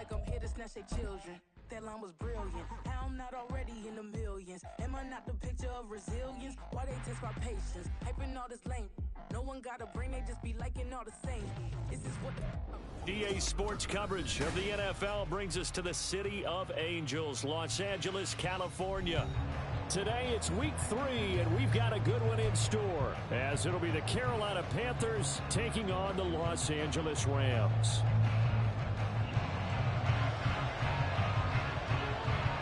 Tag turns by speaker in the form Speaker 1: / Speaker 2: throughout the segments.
Speaker 1: like I'm here to snatch their children. That line was brilliant. How I'm not already in the millions. Am I not the picture of resilience? Why they test my patience? Hyping all this lame. No one got a brain, they just be liking all the same. This is what
Speaker 2: EA Sports coverage of the NFL brings us to the City of Angels, Los Angeles, California. Today it's week 3, and we've got a good one in store, as it'll be the Carolina Panthers taking on the Los Angeles Rams.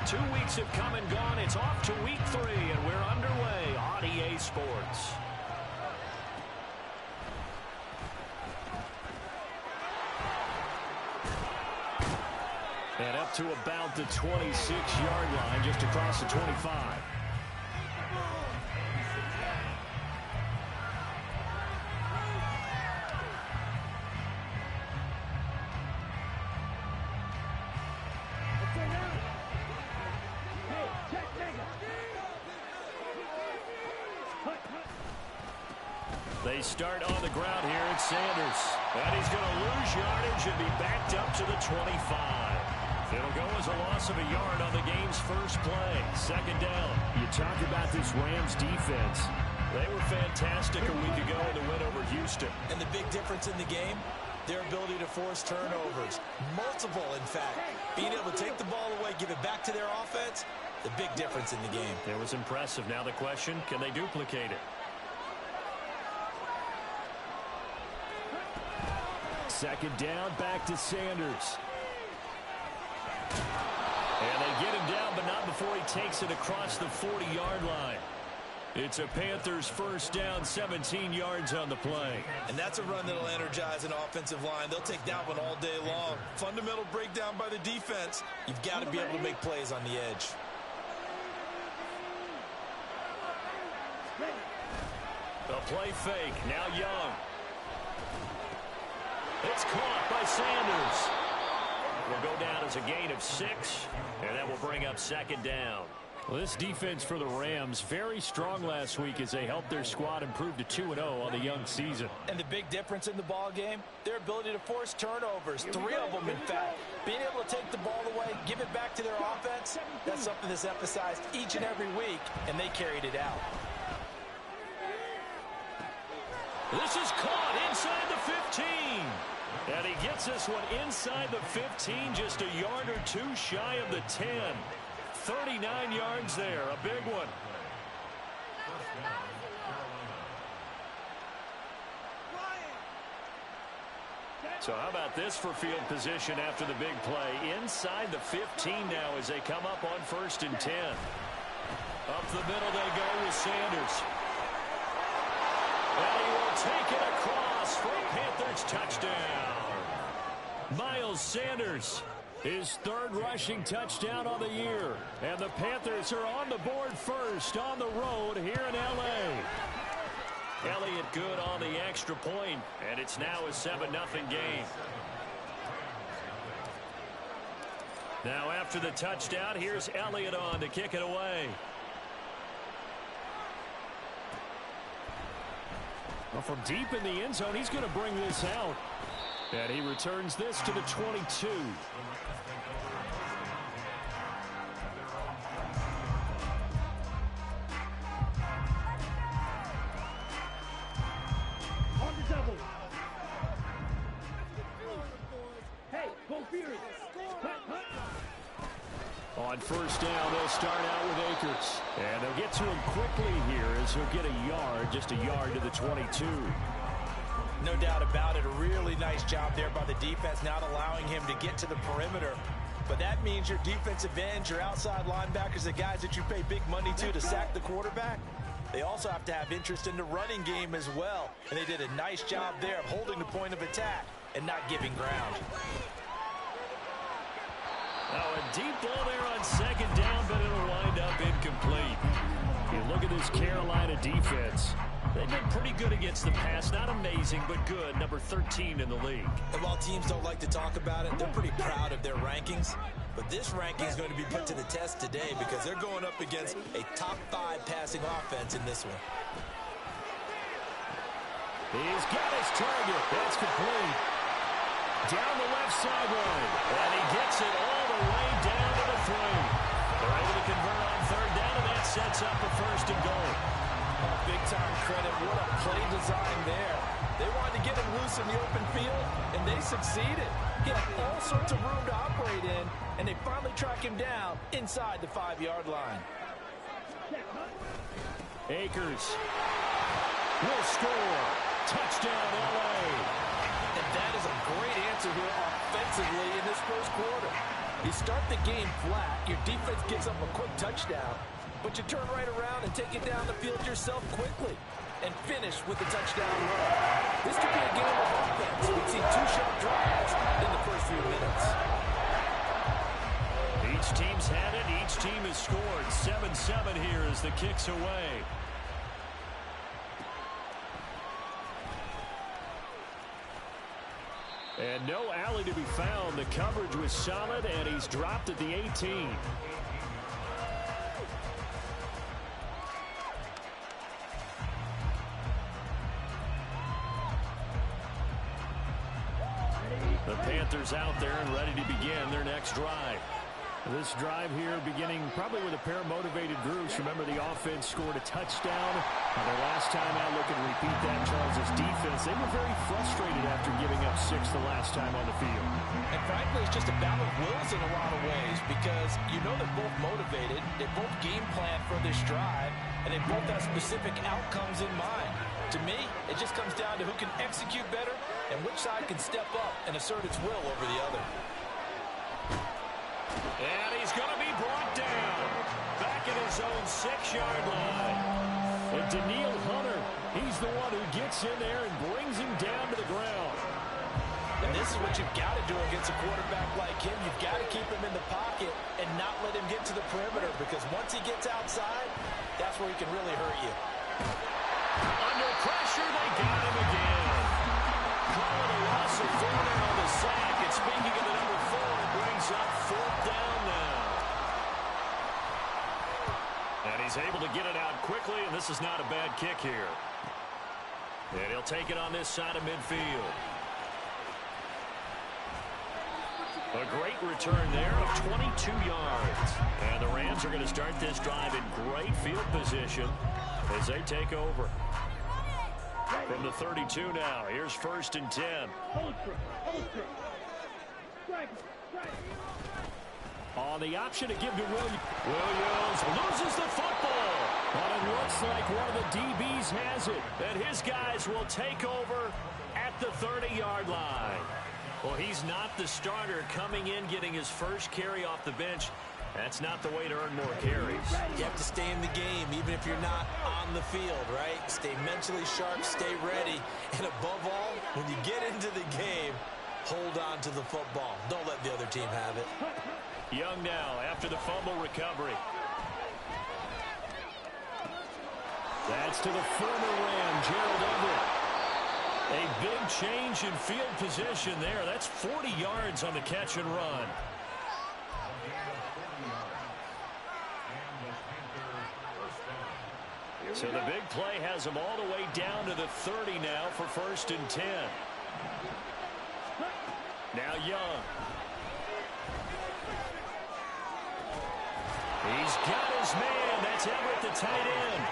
Speaker 2: 2 weeks have come and gone. It's off to week 3, and we're underway on EA Sports. And up to about the 26-yard line, just across the 25. They start on the ground here at Sanders. And he's going to lose yardage and be backed up to the 25. It'll go as a loss of a yard on the game's first play. Second down. You talk about this Rams defense. They were fantastic a week ago in the win over Houston.
Speaker 3: And the big difference in the game, their ability to force turnovers. Multiple, in fact. Being able to take the ball away, give it back to their offense, the big difference in the game.
Speaker 2: It was impressive. Now the question, can they duplicate it? Second down, back to Sanders. And they get him down, but not before he takes it across the 40-yard line. It's a Panthers first down, 17 yards on the play.
Speaker 3: And that's a run that'll energize an offensive line. They'll take that one all day long. Fundamental breakdown by the defense. You've got to be able to make plays on the edge.
Speaker 2: A play fake, now Young. It's caught by Sanders. Will go down as a gain of 6, and that will bring up second down. Well, this defense for the Rams, very strong last week as they helped their squad improve to 2-0 on the young season.
Speaker 3: And the big difference in the ball game, their ability to force turnovers, 3 of them in fact. Being able to take the ball away, give it back to their offense, that's something that's emphasized each and every week, and they carried it out.
Speaker 2: This is caught inside the 15. And he gets this one inside the 15, just a yard or 2 shy of the 10. 39 yards there, a big one. So how about this for field position after the big play? Inside the 15 now as they come up on 1st and 10. Up the middle they go with Sanders. And he will take it across for a Panthers touchdown. Miles Sanders, his 3rd rushing touchdown on the year. And the Panthers are on the board first on the road here in L.A. Elliott good on the extra point, and it's now a 7-0 game. Now after the touchdown, here's Elliott on to kick it away. Well, from deep in the end zone, he's going to bring this out. And he returns this to the 22.
Speaker 4: On the double. Hey, go Fury.
Speaker 2: On 1st down, they'll start out with Akers. And they'll get to him quickly here as he'll get a yard, just a yard to the 22.
Speaker 3: No doubt about it. A really nice job there by the defense, not allowing him to get to the perimeter. But that means your defensive ends, your outside linebackers, the guys that you pay big money to sack the quarterback, they also have to have interest in the running game as well. And they did a nice job there of holding the point of attack and not giving ground.
Speaker 2: Now a deep ball there on 2nd down, but it'll wind up incomplete. You look at this Carolina defense. They've been pretty good against the pass. Not amazing, but good. Number 13 in the league.
Speaker 3: And while teams don't like to talk about it, they're pretty proud of their rankings. But this ranking is going to be put to the test today because they're going up against a top 5 passing offense in this one.
Speaker 2: He's got his target. That's complete. Down the left sideline. And he gets it all the way down to the 3. They're able to convert on third down, and that sets up a first and goal.
Speaker 3: Oh, big-time credit. What a play design there. They wanted to get him loose in the open field, and they succeeded. He had all sorts of room to operate in, and they finally track him down inside the 5-yard line.
Speaker 2: Akers will score. Touchdown, L.A.
Speaker 3: And that is a great answer here offensively in this first quarter. You start the game flat, your defense gives up a quick touchdown, but you turn right around and take it down the field yourself quickly and finish with a touchdown run. This could be a game of offense. We've seen 2 short drives in the first few minutes.
Speaker 2: Each team's had it. Each team has scored. 7-7 here as the kick's away. And no alley to be found. The coverage was solid, and he's dropped at the 18. The Panthers out there and ready to begin their next drive. This drive here beginning probably with a pair of motivated groups. Remember, the offense scored a touchdown. Their last time out, looking to repeat that, Charles' defense. They were very frustrated after giving up 6 the last time on the field.
Speaker 3: And frankly, it's just a battle of wills in a lot of ways because you know they're both motivated. They both game plan for this drive, and they both have specific outcomes in mind. To me, it just comes down to who can execute better and which side can step up and assert its will over the other.
Speaker 2: And he's going to be brought down back at his own 6-yard line. And Daniil Hunter, he's the one who gets in there and brings him down to the ground.
Speaker 3: And this is what you've got to do against a quarterback like him. You've got to keep him in the pocket and not let him get to the perimeter because once he gets outside, that's where he can really hurt you.
Speaker 2: Under pressure, they got him again. Call it a loss of 4 there on the sack. And speaking of the number 4, it brings up 4th down now. And he's able to get it out quickly, and this is not a bad kick here. And he'll take it on this side of midfield. A great return there of 22 yards. And the Rams are going to start this drive in great field position as they take over. From the 32 now, here's 1st and 10. On the option to give to Williams. Williams loses the football. But it looks like one of the DBs has it. And his guys will take over at the 30-yard line. Well, he's not the starter coming in, getting his first carry off the bench. That's not the way to earn more carries.
Speaker 3: You have to stay in the game, even if you're not on the field, right? Stay mentally sharp, stay ready. And above all, when you get into the game, hold on to the football. Don't let the other team have it.
Speaker 2: Young now after the fumble recovery. That's to the former Ram, Gerald Everett. A big change in field position there. That's 40 yards on the catch and run. So the big play has him all the way down to the 30 now for 1st and 10. Now Young. He's got his man. That's Everett, the tight end.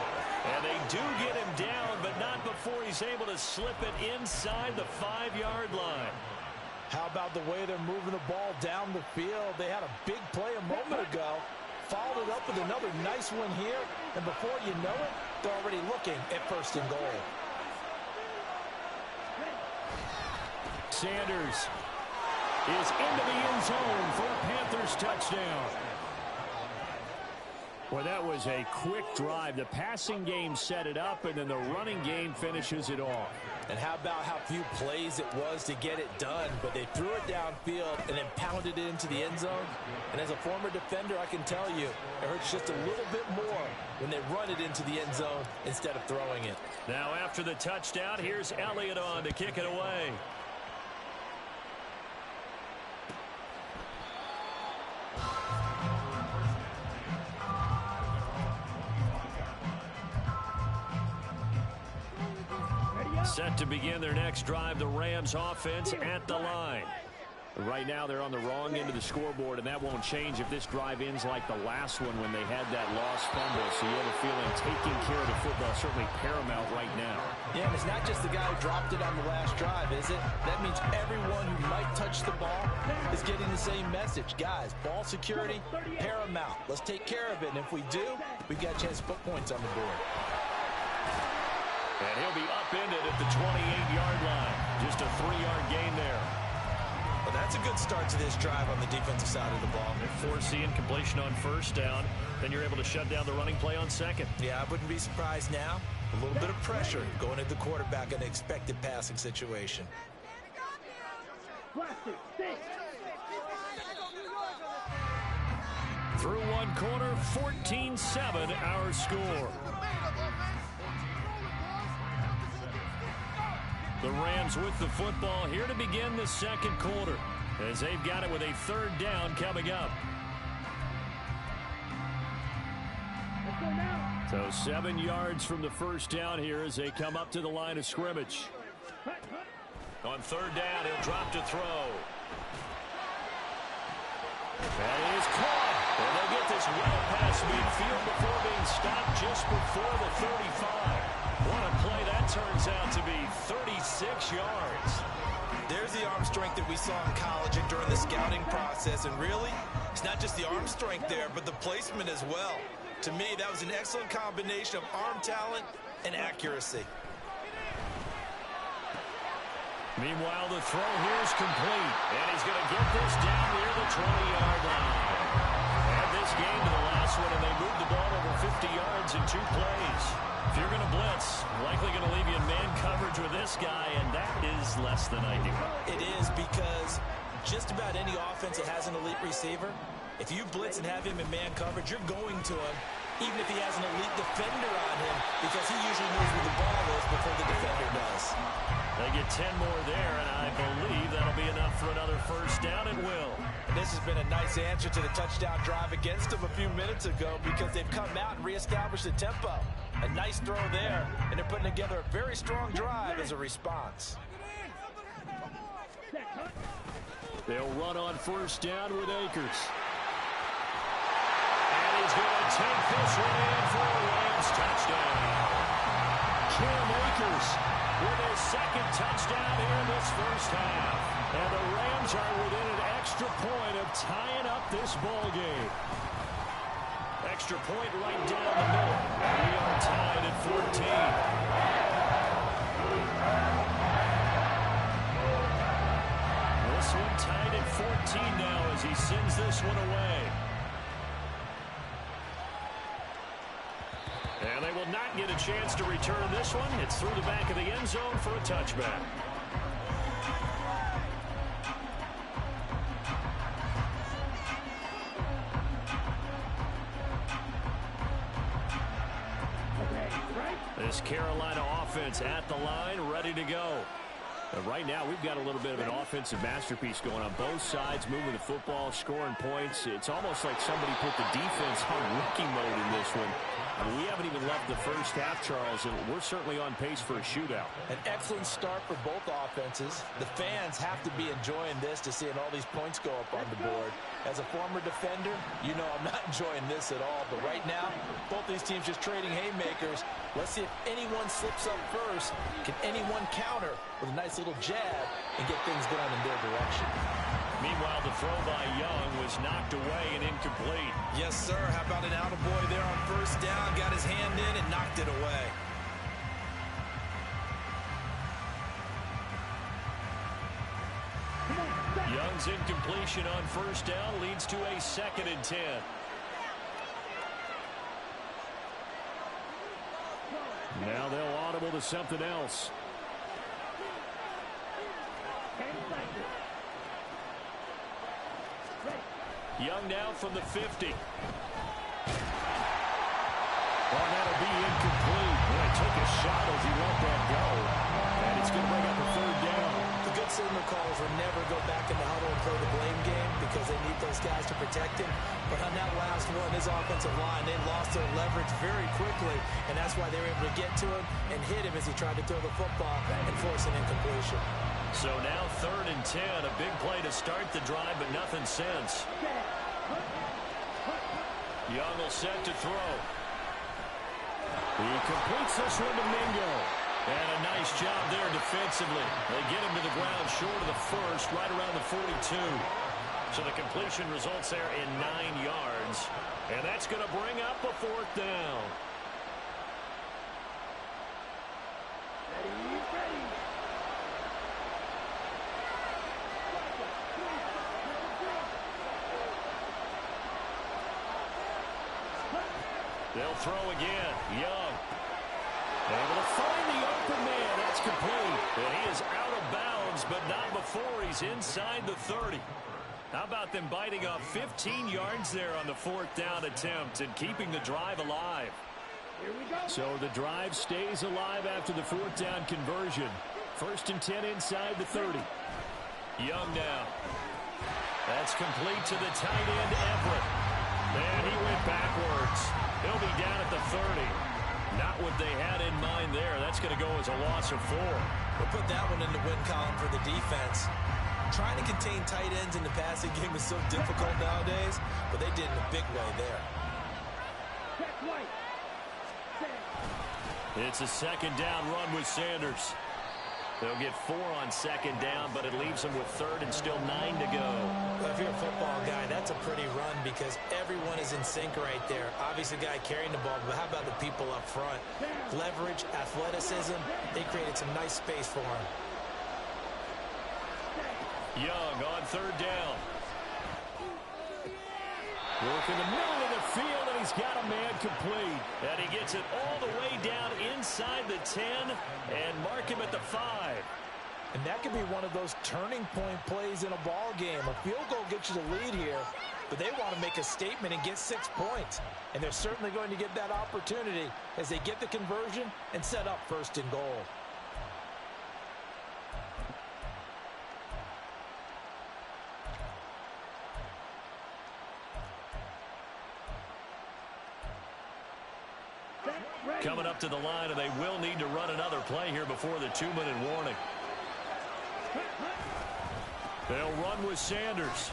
Speaker 2: And they do get him down, but not before he's able to slip it inside the 5-yard line.
Speaker 3: How about the way they're moving the ball down the field? They had a big play a moment ago. Followed it up with another nice one here. And before you know it, they're already looking at 1st and goal.
Speaker 2: Sanders is into the end zone for a Panthers touchdown. Well, that was a quick drive. The passing game set it up, and then the running game finishes it off.
Speaker 3: And how about how few plays it was to get it done, but they threw it downfield and then pounded it into the end zone. And as a former defender, I can tell you, it hurts just a little bit more when they run it into the end zone instead of throwing it.
Speaker 2: Now after the touchdown, here's Elliott on to kick it away. Set to begin their next drive, the Rams offense at the line. Right now they're on the wrong end of the scoreboard, and that won't change if this drive ends like the last one when they had that lost fumble. So you have a feeling taking care of the football is certainly paramount right now.
Speaker 3: Yeah, and it's not just the guy who dropped it on the last drive, is it? That means everyone who might touch the ball is getting the same message. Guys, ball security, paramount. Let's take care of it, and if we do, we've got a chance to put points on the board.
Speaker 2: And he'll be upended at the 28-yard line. Just a 3-yard gain there.
Speaker 3: Well, that's a good start to this drive on the defensive side of the ball.
Speaker 2: If forcing completion on first down, then you're able to shut down the running play on second.
Speaker 3: Yeah, I wouldn't be surprised now. A little bit of pressure going at the quarterback in an expected passing situation.
Speaker 2: Through one quarter, 14-7 our score. The Rams with the football here to begin the second quarter as they've got it with a third down coming up. So 7 yards from the first down here as they come up to the line of scrimmage. On third down, he'll drop to throw. That is caught. And they'll get this well past midfield before being stopped just before the 35. What a play that turns out to be, 36 yards.
Speaker 3: There's the arm strength that we saw in college and during the scouting process. And really, it's not just the arm strength there, but the placement as well. To me, that was an excellent combination of arm talent and accuracy.
Speaker 2: Meanwhile, the throw here is complete. And he's going to get this down near the 20-yard line. And this game to the last one, and they moved the ball over 50 yards in 2 plays. If you're going to blitz, likely going to leave you in man coverage with this guy, and that is less than ideal.
Speaker 3: It is, because just about any offense that has an elite receiver, if you blitz and have him in man coverage, you're going to him, even if he has an elite defender on him, because he usually knows where the ball is before the defender does.
Speaker 2: They get 10 more there, and I believe that'll be enough for another first down. It will.
Speaker 3: And this has been a nice answer to the touchdown drive against them a few minutes ago, because they've come out and reestablished the tempo. A nice throw there, and they're putting together a very strong drive as a response.
Speaker 2: They'll run on first down with Akers. And he's going to take this one in for a Rams touchdown. Cam Akers with his second touchdown here in this first half. And the Rams are within an extra point of tying up this ball game. Extra point right down the middle. We are tied at 14. This one tied at 14 now as he sends this one away. And they will not get a chance to return this one. It's through the back of the end zone for a touchback. This Carolina offense at the line, ready to go. And right now, we've got a little bit of an offensive masterpiece going on both sides, moving the football, scoring points. It's almost like somebody put the defense on rookie mode in this one. I mean, we haven't even left the first half, Charles, and we're certainly on pace for a shootout.
Speaker 3: An excellent start for both offenses. The fans have to be enjoying this to seeing all these points go up on the board. As a former defender, you know I'm not enjoying this at all. But right now, both these teams just trading haymakers. Let's see if anyone slips up first. Can anyone counter with a nice little jab and get things going in their direction?
Speaker 2: Meanwhile, the throw by Young was knocked away and incomplete.
Speaker 3: Yes, sir. How about an attaboy there on first down? Got his hand in and knocked it away.
Speaker 2: Young's incompletion on first down leads to a 2nd and 10. Now they'll audible to something else. Young now from the 50. Well, that'll be incomplete. Boy, took a shot as he let that go. And it's going to bring up a 3rd down.
Speaker 3: The good signal callers will never go back in the huddle and play the blame game because they need those guys to protect him. But on that last one, his offensive line, they lost their leverage very quickly, and that's why they were able to get to him and hit him as he tried to throw the football and force an incompletion.
Speaker 2: So now 3rd and 10. A big play to start the drive, but nothing since. Young will set to throw. He completes this one to Mingo. And a nice job there defensively. They get him to the ground short of the first, right around the 42. So the completion results there in 9 yards. And that's going to bring up a 4th down. They'll throw again. Young. Able to find the open man. That's complete. And he is out of bounds, but not before he's inside the 30. How about them biting off 15 yards there on the 4th down attempt and keeping the drive alive?
Speaker 4: Here we go.
Speaker 2: So the drive stays alive after the 4th down conversion. 1st and 10 inside the 30. Young now. That's complete to the tight end, Everett. And he went backwards. He'll be down at the 30. Not what they had in mind there. That's going to go as a loss of 4.
Speaker 3: We'll put that one in the win column for the defense. Trying to contain tight ends in the passing game is so difficult nowadays, but they did in a big way there.
Speaker 2: It's a 2nd down run with Sanders. They'll get 4 on 2nd down, but it leaves them with 3rd and still 9 to go.
Speaker 3: Well, if you're a football guy, that's a pretty run because everyone is in sync right there. Obviously, the guy carrying the ball, but how about the people up front? Leverage, athleticism, they created some nice space for him.
Speaker 2: Young on 3rd down. Working the middle of the field, and he's got a man complete. And he gets it all the way down inside the 10 and mark him at the 5.
Speaker 3: And that could be one of those turning point plays in a ball game. A field goal gets you the lead here, but they want to make a statement and get 6 points. And they're certainly going to get that opportunity as they get the conversion and set up 1st and goal.
Speaker 2: Coming up to the line, and they will need to run another play here before the 2-minute warning. They'll run with Sanders.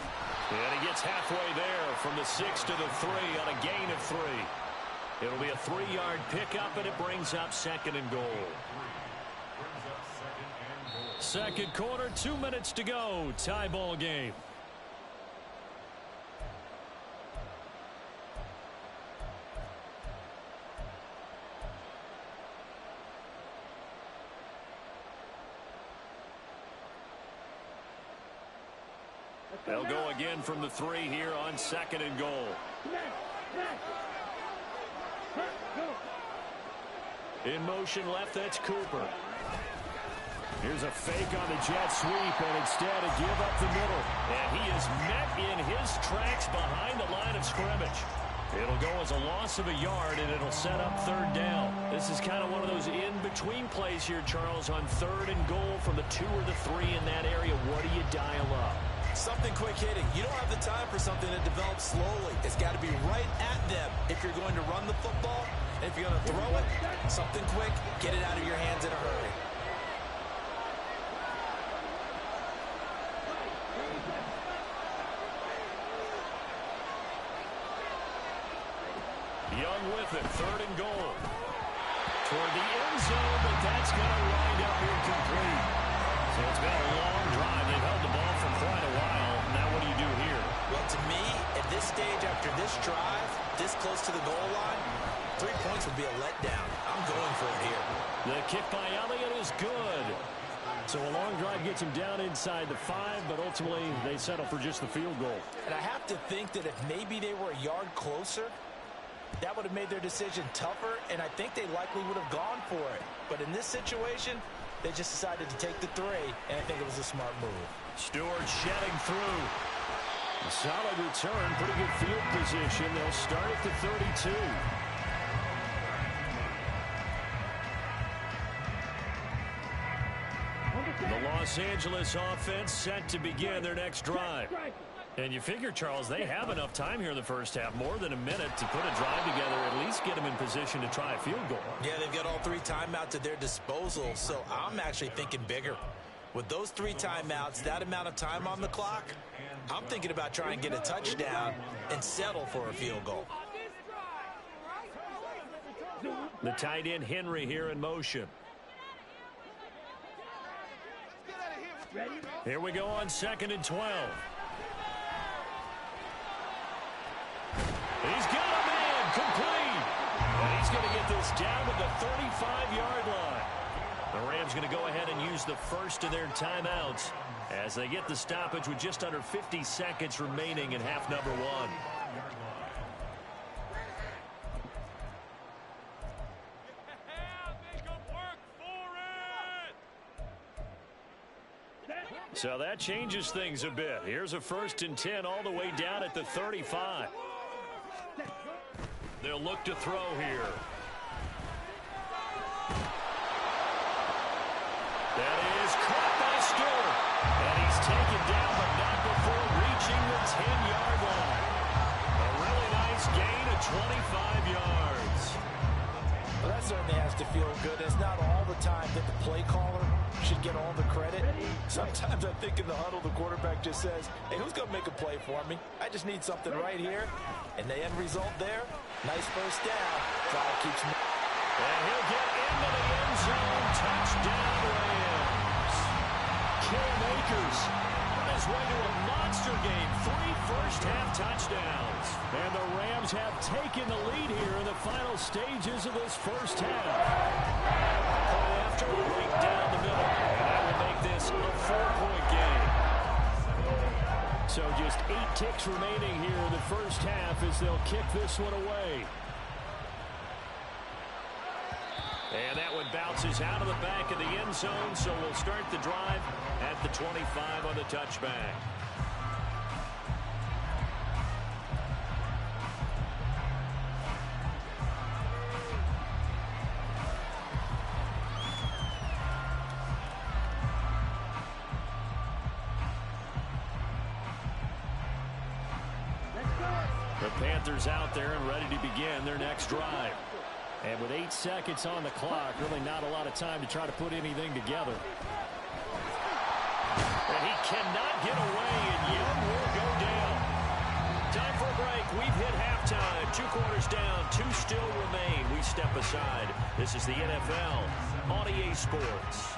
Speaker 2: And he gets halfway there from the 6 to the 3 on a gain of 3. It'll be a 3-yard pickup, and it brings up 2nd and goal. 2nd quarter, 2 minutes to go. Tie ball game. They'll go again from the 3 here on 2nd and goal. In motion left, that's Cooper. Here's a fake on the jet sweep, and instead a give up the middle. And he is met in his tracks behind the line of scrimmage. It'll go as a loss of a yard, and it'll set up 3rd down. This is kind of one of those in-between plays here, Charles, on 3rd and goal from the 2 or the 3 in that area. What do you dial up?
Speaker 3: Something quick hitting. You don't have the time for something that develops slowly. It's got to be right at them if you're going to run the football. And if you're going to throw it, something quick, get it out of your hands in a hurry.
Speaker 2: Young with it, 3rd and goal. Toward the end zone, but that's going to wind up incomplete. So it's been a long drive. They've held the ball for quite a while. Now what do you do here?
Speaker 3: Well, to me, at this stage after this drive, this close to the goal line, 3 points would be a letdown. I'm going for it here.
Speaker 2: The kick by Elliott is good. So a long drive gets him down inside the 5, but ultimately they settle for just the field goal.
Speaker 3: And I have to think that if maybe they were a yard closer, that would have made their decision tougher, and I think they likely would have gone for it. But in this situation, they just decided to take the 3, and I think it was a smart move.
Speaker 2: Stewart shedding through. A solid return, pretty good field position. They'll start at the 32. The Los Angeles offense set to begin their next drive. And you figure, Charles, they have enough time here in the first half, more than a minute, to put a drive together, at least get them in position to try a field goal.
Speaker 3: Yeah, they've got all 3 timeouts at their disposal, so I'm actually thinking bigger. With those 3 timeouts, that amount of time on the clock, I'm thinking about trying to get a touchdown and settle for a field goal.
Speaker 2: The tight end Henry here in motion. Here we go on 2nd and 12. He's got a man complete. And he's going to get this down to the 35-yard line. The Rams going to go ahead and use the first of their timeouts as they get the stoppage with just under 50 seconds remaining in half number 1. So that changes things a bit. Here's a 1st and 10 all the way down at the 35. They'll look to throw here. That is caught by Stewart. And he's taken down, but not before reaching the 10-yard line. A really nice gain of 25 yards.
Speaker 3: Well, that certainly has to feel good. It's not all the time that the play caller should get all the credit. Sometimes I think in the huddle, the quarterback just says, hey, who's going to make a play for me? I just need something right here. And the end result there, nice first down. Drive keeps moving.
Speaker 2: And he'll get into the end zone. Touchdown, Rams. Cam Akers on his way to a monster game. 3 first-half touchdowns. And the Rams have taken the lead here in the final stages of this first half. Point after, right down the middle. And that will make this a 4-point game. So just 8 ticks remaining here in the first half as they'll kick this one away. And that one bounces out of the back of the end zone, so we'll start the drive at the 25 on the touchback. The Panthers out there and ready to begin their next drive. And with 8 seconds on the clock, really not a lot of time to try to put anything together. And he cannot get away, and Young will go down. Time for a break. We've hit halftime. 2 quarters down, 2 still remain. We step aside. This is the NFL on EA Sports.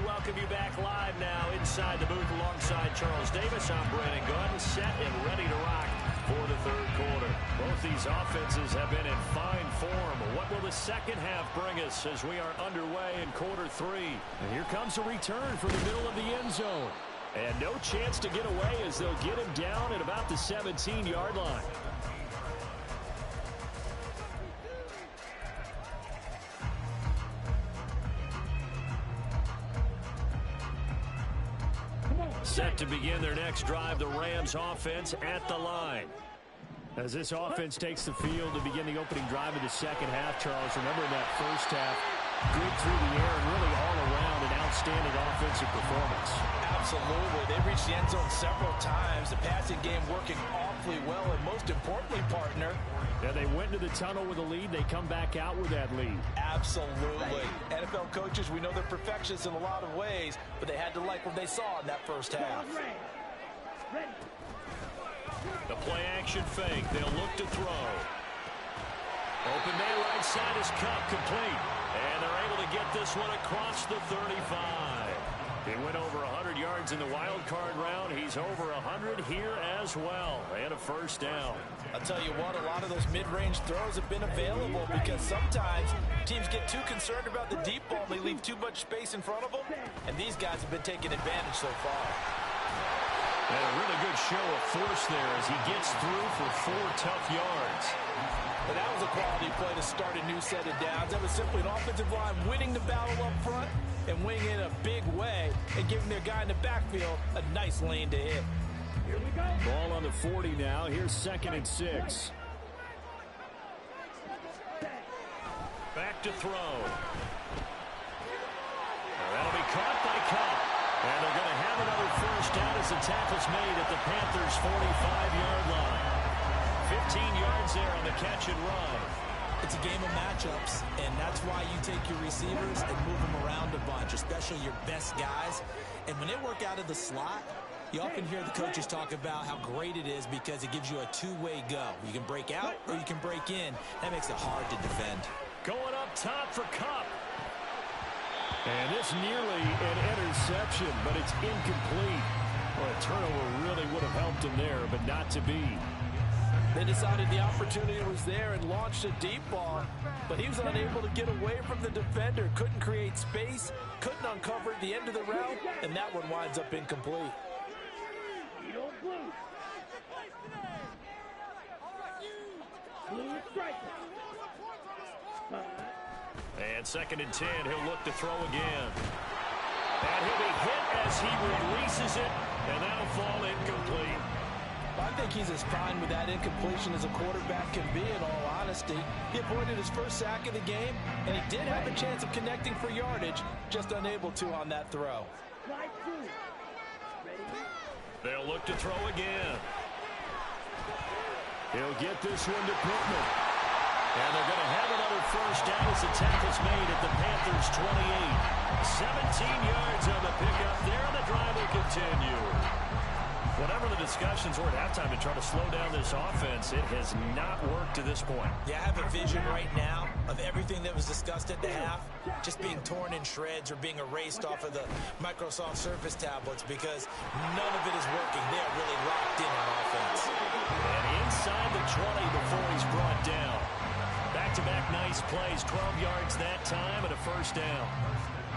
Speaker 2: Welcome you back live now inside the booth alongside Charles Davis. I'm Brandon Gunn, set and ready to rock for the 3rd quarter. Both these offenses have been in fine form. What will the second half bring us as we are underway in quarter 3? And here comes a return from the middle of the end zone. And no chance to get away as they'll get him down at about the 17-yard line. Set to begin their next drive, the Rams offense at the line. As this offense takes the field to begin the opening drive of the second half, Charles, remember that first half, good through the air and really all around an outstanding offensive performance.
Speaker 3: Absolutely. They reached the end zone several times. The passing game working awfully well, and most importantly, partner,
Speaker 2: yeah, they went into the tunnel with a lead. They come back out with that lead.
Speaker 3: Absolutely. NFL coaches, we know they're perfectionists in a lot of ways, but they had to like what they saw in that first half.
Speaker 2: The play action fake. They'll look to throw. Open man right side is Cup complete. And they're able to get this one across the 35. He went over 100 yards in the wild card round. He's over 100 here as well. And a first down.
Speaker 3: I'll tell you what, a lot of those mid-range throws have been available because sometimes teams get too concerned about the deep ball. They leave too much space in front of them. And these guys have been taking advantage so far.
Speaker 2: And a really good show of force there as he gets through for 4 tough yards.
Speaker 3: But that was a quality play to start a new set of downs. That was simply an offensive line winning the battle up front and wing in a big way and giving their guy in the backfield a nice lane to hit.
Speaker 4: Here we go.
Speaker 2: Ball on the 40 now. Here's 2nd and 6. Back to throw. That'll be caught by Cup. And they're going to have another first down as the tackle's made at the Panthers' 45-yard line. 15 yards there on the catch and run.
Speaker 3: It's a game of matchups, and that's why you take your receivers and move them around a bunch, especially your best guys. And when they work out of the slot, you often hear the coaches talk about how great it is because it gives you a two-way go. You can break out or you can break in. That makes it hard to defend.
Speaker 2: Going up top for Cup. And it's nearly an interception, but it's incomplete. Well, a turnover really would have helped him there, but not to be.
Speaker 3: They decided the opportunity was there and launched a deep ball, but he was unable to get away from the defender. Couldn't create space, couldn't uncover at the end of the route, and that one winds up incomplete.
Speaker 2: And 2nd and 10, he'll look to throw again. And he'll be hit as he releases it, and that'll fall incomplete.
Speaker 3: I think he's as fine with that incompletion as a quarterback can be, in all honesty. He avoided his first sack of the game, and he did have a chance of connecting for yardage, just unable to on that throw.
Speaker 2: They'll look to throw again. He'll get this one to Pittman. And they're going to have another first down as the tackle's made at the Panthers' 28. 17 yards on the pickup there, and the drive will continue. Whatever the discussions were at halftime to try to slow down this offense, it has not worked to this point.
Speaker 3: Yeah, I have a vision right now of everything that was discussed at the half just being torn in shreds or being erased off of the Microsoft Surface tablets because none of it is working. They are really locked in on offense.
Speaker 2: And inside the 20 before he's brought down. Back-to-back nice plays, 12 yards that time and a first down.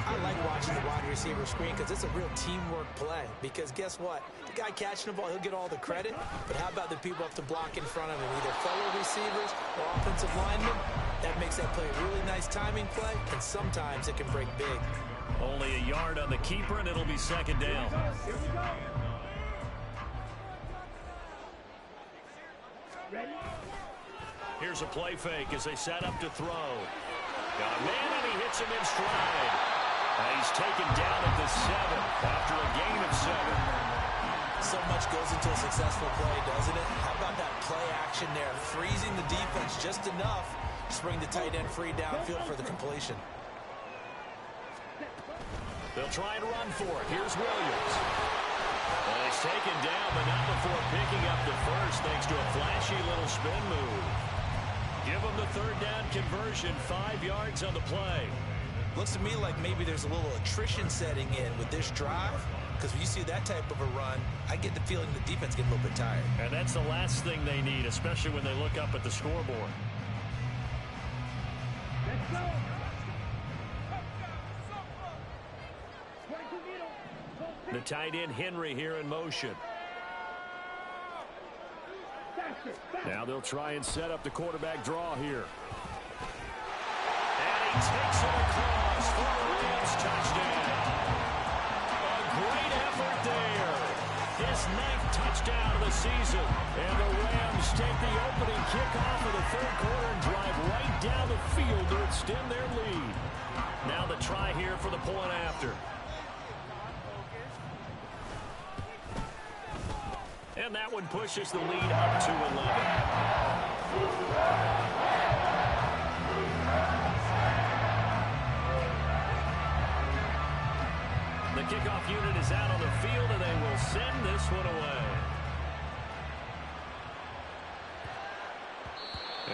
Speaker 3: I like watching the wide receiver screen because it's a real teamwork play. Because guess what? The guy catching the ball, he'll get all the credit. But how about the people up to block in front of him, either fellow receivers or offensive linemen? That makes that play a really nice timing play, and sometimes it can break big.
Speaker 2: Only a yard on the keeper, and it'll be 2nd down.
Speaker 4: Here we go. Ready?
Speaker 2: Here's a play fake as they set up to throw. Got a man, and he hits him in stride. He's taken down at the 7 after a gain of 7.
Speaker 3: So much goes into a successful play, doesn't it? How about that play action there? Freezing the defense just enough to bring the tight end free downfield for the completion.
Speaker 2: They'll try and run for it. Here's Williams. Well, he's taken down, but not before picking up the first thanks to a flashy little spin move. Give him the 3rd down conversion, 5 yards on the play.
Speaker 3: Looks to me like maybe there's a little attrition setting in with this drive, because when you see that type of a run, I get the feeling the defense gets a little bit tired.
Speaker 2: And that's the last thing they need, especially when they look up at the scoreboard.
Speaker 4: Let's go.
Speaker 2: The tight end Henry here in motion. Now they'll try and set up the quarterback draw here. And he takes it across for a Rams touchdown. A great effort there. His 9th touchdown of the season. And the Rams take the opening kickoff of the 3rd quarter and drive right down the field to extend their lead. Now the try here for the point after. And that one pushes the lead up to 11. The kickoff unit is out on the field, and they will send this one away.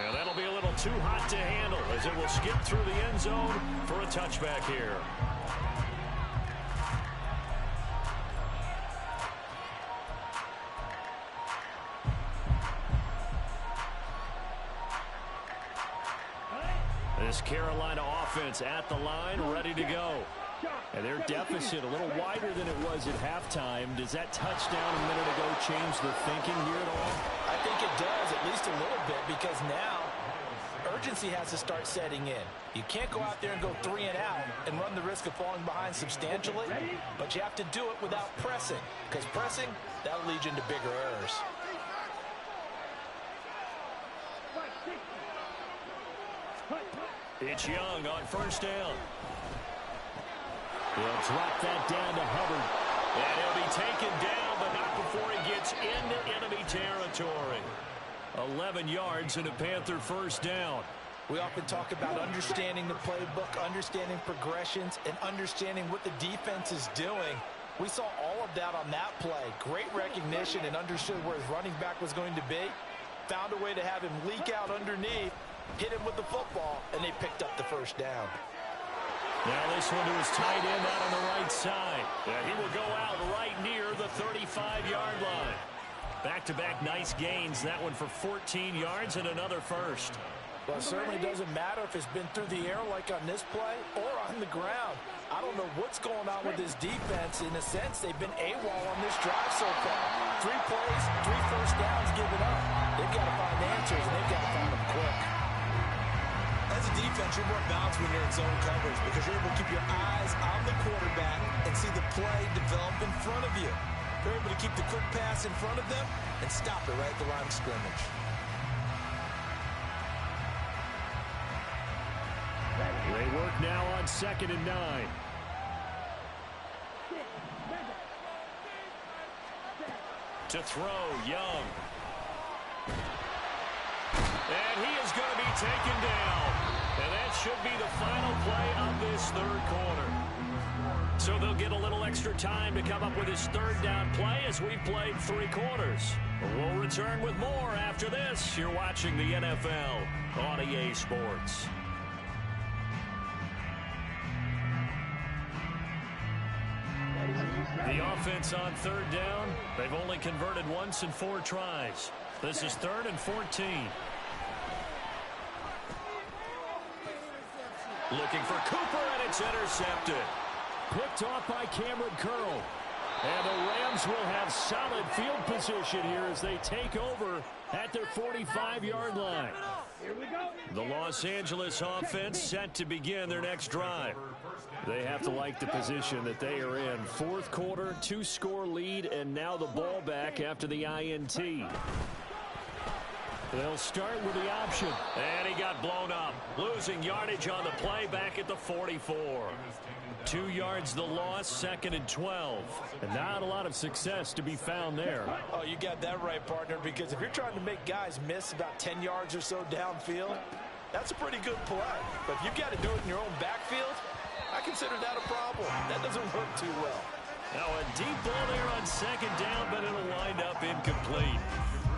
Speaker 2: And that'll be a little too hot to handle as it will skip through the end zone for a touchback here. This Carolina offense at the line, ready to go. And their deficit a little wider than it was at halftime. Does that touchdown a minute ago change the thinking here at all?
Speaker 3: I think it does, at least a little bit, because now urgency has to start setting in. You can't go out there and go 3 and out and run the risk of falling behind substantially, but you have to do it without pressing, because pressing, that'll lead you into bigger errors.
Speaker 2: It's Young on first down. He'll drop that down to Hubbard. And he'll be taken down, but not before he gets into enemy territory. 11 yards and a Panther first down.
Speaker 3: We often talk about understanding the playbook, understanding progressions, and understanding what the defense is doing. We saw all of that on that play. Great recognition and understood where his running back was going to be. Found a way to have him leak out underneath, hit him with the football, and they picked up the first down.
Speaker 2: Now this one to his tight end out on the right side. And he will go out right near the 35-yard line. Back-to-back nice gains. That one for 14 yards and another first.
Speaker 3: Well, it certainly doesn't matter if it's been through the air like on this play or on the ground. I don't know what's going on with this defense. In a sense, they've been AWOL on this drive so far. 3 plays, 3 first downs given up. They've got to find answers, and they've got to find them quick. As a defense, you're more balanced when you're in zone coverage because you're able to keep your eyes on the quarterback and see the play develop in front of you. They're able to keep the quick pass in front of them and stop it right at the line of scrimmage.
Speaker 2: They work now on 2nd and 9. To throw, Young. And he is going to be taken down. And that should be the final play of this third quarter. So they'll get a little extra time to come up with his third down play as we played 3 quarters. We'll return with more after this. You're watching the NFL on EA Sports. The offense on 3rd down. They've only converted once in 4 tries. This is 3rd and 14. Looking for Cooper, and it's intercepted. Picked off by Cameron Curl. And the Rams will have solid field position here as they take over at their 45-yard line.
Speaker 4: Here we go.
Speaker 2: The Los Angeles offense set to begin their next drive. They have to like the position that they are in. 4th quarter, 2-score lead, and now the ball back after the INT. They'll start with the option. And he got blown up. Losing yardage on the play back at the 44. 2 yards the loss, 2nd and 12. And not a lot of success to be found there.
Speaker 3: Oh, you got that right, partner, because if you're trying to make guys miss about 10 yards or so downfield, that's a pretty good play. But if you've got to do it in your own backfield, I consider that a problem. That doesn't work too well.
Speaker 2: Now a deep ball there on 2nd down, but it'll wind up incomplete.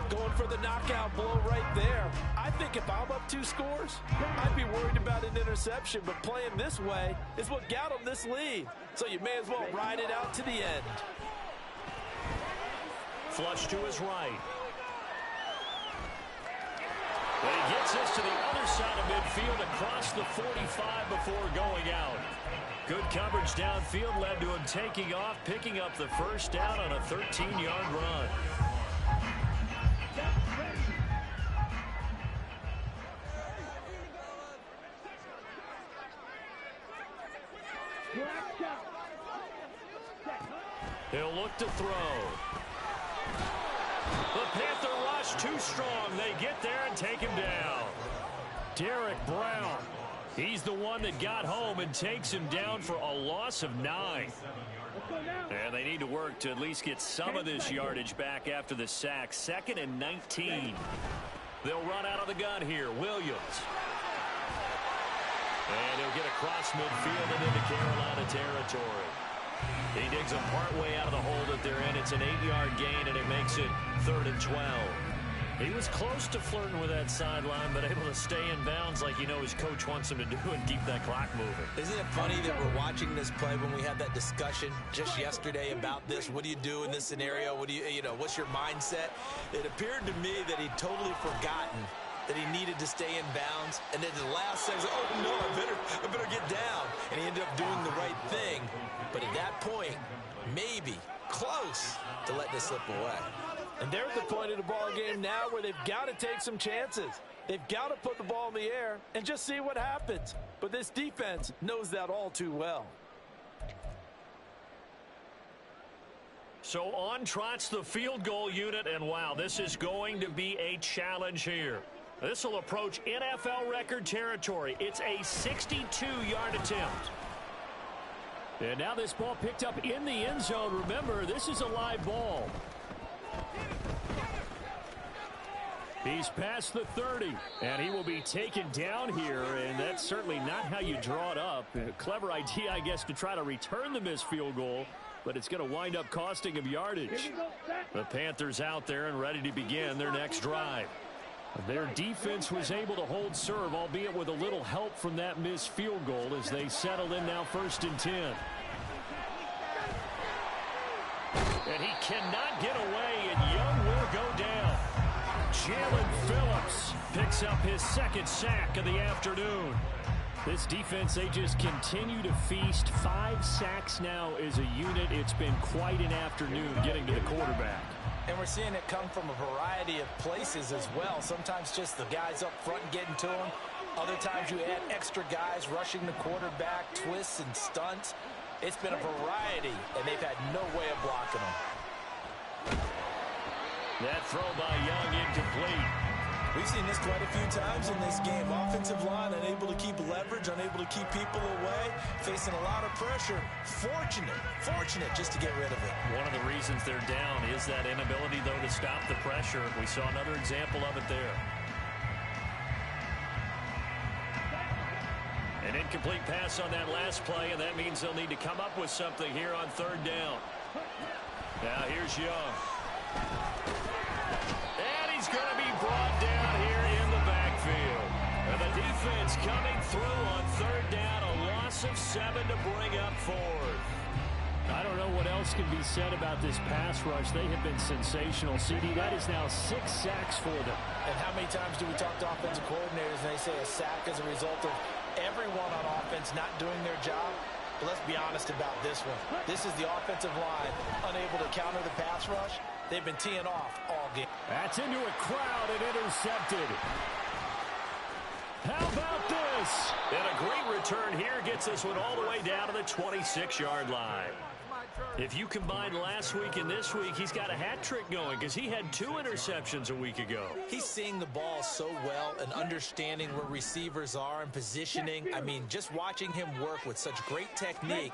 Speaker 3: Going for the knockout blow right there. I think if I'm up 2 scores, I'd be worried about an interception, but playing this way is what got them this lead. So you may as well ride it out to the end.
Speaker 2: Flush to his right. But he gets us to the other side of midfield across the 45 before going out. Good coverage downfield led to him taking off, picking up the first down on a 13-yard run. He'll look to throw. The Panther rush too strong. They get there and take him down. Derek Brown. He's the one that got home and takes him down for a loss of 9. And they need to work to at least get some of this yardage back after the sack. 2nd and 19. They'll run out of the gun here. Williams. And he'll get across midfield and into Carolina territory. He digs a partway out of the hole that they're in. It's an 8-yard gain, and it makes it 3rd and 12. He was close to flirting with that sideline, but able to stay in bounds like you know his coach wants him to do and keep that clock moving.
Speaker 3: Isn't it funny that we're watching this play when we had that discussion just yesterday about this? What do you do in this scenario? What do you know, what's your mindset? It appeared to me that he'd totally forgotten that he needed to stay in bounds, and then the last second, oh no, I better get down. And he ended up doing the right thing. But at that point, maybe close to letting it slip away. And they're at the point of the ball game now where they've got to take some chances. They've got to put the ball in the air and just see what happens. But this defense knows that all too well.
Speaker 2: So on trots the field goal unit, and wow, this is going to be a challenge here. This will approach NFL record territory. It's a 62-yard attempt. And now this ball picked up in the end zone. Remember, this is a live ball. He's past the 30, and he will be taken down here, and that's certainly not how you draw it up. A clever idea, I guess, to try to return the missed field goal, but it's going to wind up costing him yardage. The Panthers out there and ready to begin their next drive. Their defense was able to hold serve, albeit with a little help from that missed field goal as they settle in now 1st and 10. And he cannot get away, and Young will go down. Jalen Phillips picks up his 2nd sack of the afternoon. This defense, they just continue to feast. 5 sacks now as a unit. It's been quite an afternoon getting to the quarterback.
Speaker 3: And we're seeing it come from a variety of places as well. Sometimes just the guys up front getting to him. Other times you add extra guys rushing the quarterback, twists and stunts. It's been a variety, and they've had no way of blocking them.
Speaker 2: That throw by Young incomplete.
Speaker 3: We've seen this quite a few times in this game. Offensive line unable to keep leverage, unable to keep people away, facing a lot of pressure. Fortunate just to get rid of it.
Speaker 2: One of the reasons they're down is that inability, though, to stop the pressure. We saw another example of it there. An incomplete pass on that last play, and that means they'll need to come up with something here on 3rd down. Now here's Young. And he's going to be brought down here in the backfield. And the defense coming through on 3rd down. A loss of 7 to bring up 4th. I don't know what else can be said about this pass rush. They have been sensational. CD, that is now 6 sacks for them.
Speaker 3: And how many times do we talk to offensive coordinators and they say a sack as a result of everyone on offense not doing their job? But let's be honest about this one. This is the offensive line unable to counter the pass rush. They've been teeing off all game.
Speaker 2: That's into a crowd and intercepted. How about this? And a great return here gets this one all the way down to the 26-yard line. If you combine last week and this week, he's got a hat trick going because he had 2 interceptions a week ago.
Speaker 3: He's seeing the ball so well and understanding where receivers are and positioning. I mean, just watching him work with such great technique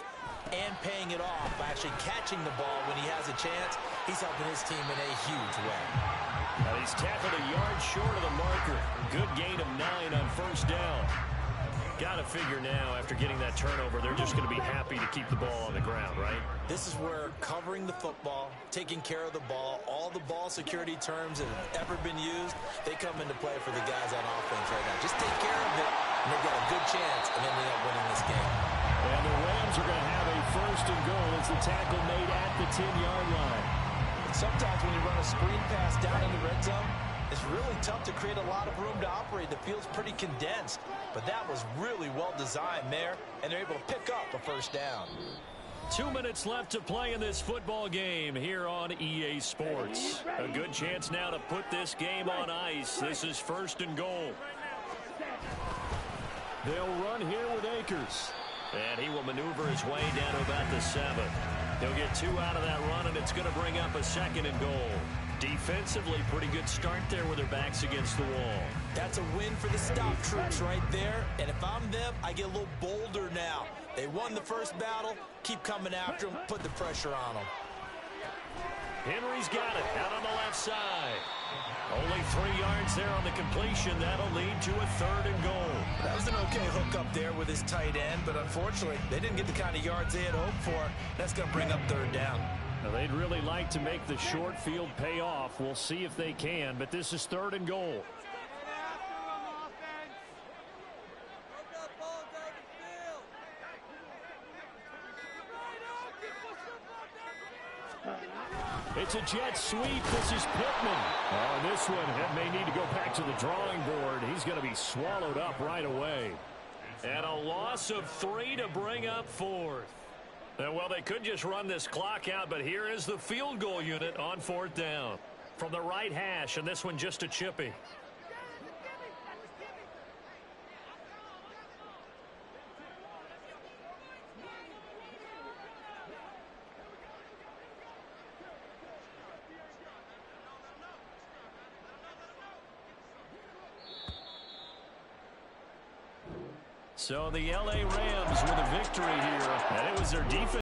Speaker 3: and paying it off by actually catching the ball when he has a chance, he's helping his team in a huge way.
Speaker 2: Now he's tackled a yard short of the marker. Good gain of 9 on 1st down. Got to figure now, after getting that turnover, they're just going to be happy to keep the ball on the ground, right?
Speaker 3: This is where covering the football, taking care of the ball, all the ball security terms that have ever been used, they come into play for the guys on offense right now. Just take care of it, and they've got a good chance of ending up winning this game.
Speaker 2: And the Rams are going to have a 1st and goal as the tackle made at the 10-yard line.
Speaker 3: Sometimes when you run a screen pass down in the red zone, it's really tough to create a lot of room to operate. The field's pretty condensed, but that was really well designed there, and they're able to pick up a 1st down.
Speaker 2: 2 minutes left to play in this football game here on EA Sports. A good chance now to put this game on ice. This is 1st and goal. They'll run here with Akers. And he will maneuver his way down to about the 7. He'll get 2 out of that run, and it's going to bring up a 2nd and goal. Defensively, pretty good start there with their backs against the wall.
Speaker 3: That's a win for the stop troops right there. And if I'm them, I get a little bolder now. They won the first battle. Keep coming after them. Put the pressure on them.
Speaker 2: Henry's got it out on the left side. Only 3 yards there on the completion. That'll lead to a 3rd and goal.
Speaker 3: That was an okay hook up there with his tight end, but unfortunately, they didn't get the kind of yards they had hoped for. That's going to bring up 3rd down.
Speaker 2: Now, they'd really like to make the short field pay off. We'll see if they can, but this is 3rd and goal. It's a jet sweep. This is Pittman. On this one, it may need to go back to the drawing board. He's going to be swallowed up right away. And a loss of 3 to bring up 4th. Well, they could just run this clock out, but here is the field goal unit on 4th down. From the right hash, and this one just a chippy. So the L.A. Rams with a victory here, and it was their defense.